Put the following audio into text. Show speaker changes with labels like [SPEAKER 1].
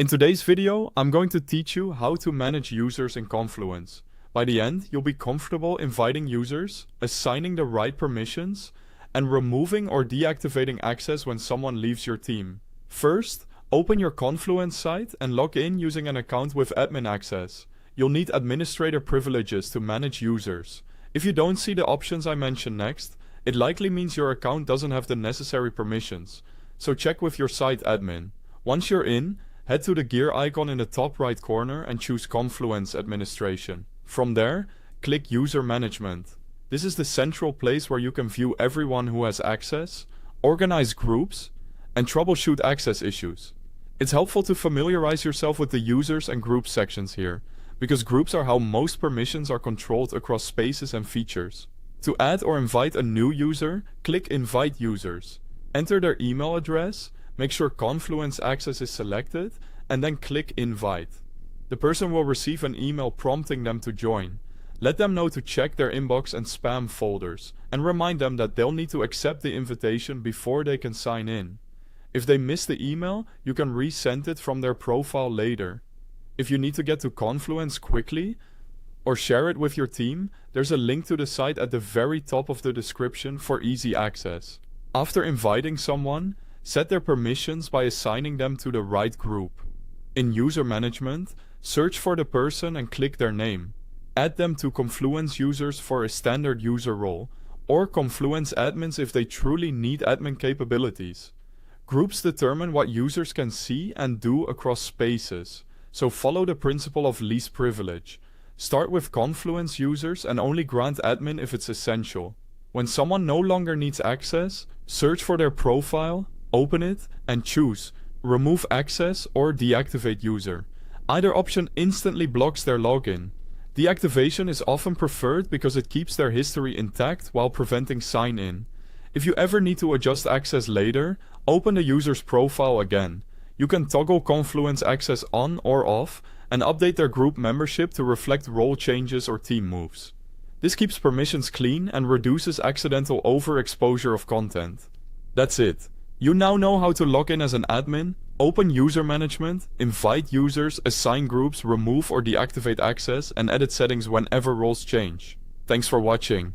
[SPEAKER 1] In today's video, I'm going to teach you how to manage users in Confluence. By the end, you'll be comfortable inviting users, assigning the right permissions, and removing or deactivating access when someone leaves your team. First, open your Confluence site and log in using an account with admin access. You'll need administrator privileges to manage users. If you don't see the options I mention next, it likely means your account doesn't have the necessary permissions, so check with your site admin. Once you're in, head to the gear icon in the top right corner and choose Confluence Administration. From there, click User Management. This is the central place where you can view everyone who has access, organize groups, and troubleshoot access issues. It's helpful to familiarize yourself with the users and groups sections here, because groups are how most permissions are controlled across spaces and features. To add or invite a new user, click Invite Users. Enter their email address, make sure Confluence Access is selected, and then click Invite. The person will receive an email prompting them to join. Let them know to check their inbox and spam folders, and remind them that they'll need to accept the invitation before they can sign in. If they miss the email, you can resend it from their profile later. If you need to get to Confluence quickly, or share it with your team, there's a link to the site at the very top of the description for easy access. After inviting someone, set their permissions by assigning them to the right group. In User Management, search for the person and click their name. Add them to Confluence users for a standard user role, or Confluence admins if they truly need admin capabilities. Groups determine what users can see and do across spaces, so follow the principle of least privilege. Start with Confluence users and only grant admin if it's essential. When someone no longer needs access, search for their profile, open it, and choose Remove Access or Deactivate User. Either option instantly blocks their login. Deactivation is often preferred because it keeps their history intact while preventing sign-in. If you ever need to adjust access later, open the user's profile again. You can toggle Confluence access on or off and update their group membership to reflect role changes or team moves. This keeps permissions clean and reduces accidental overexposure of content. That's it. You now know how to log in as an admin, open user management, invite users, assign groups, remove or deactivate access, and edit settings whenever roles change. Thanks for watching.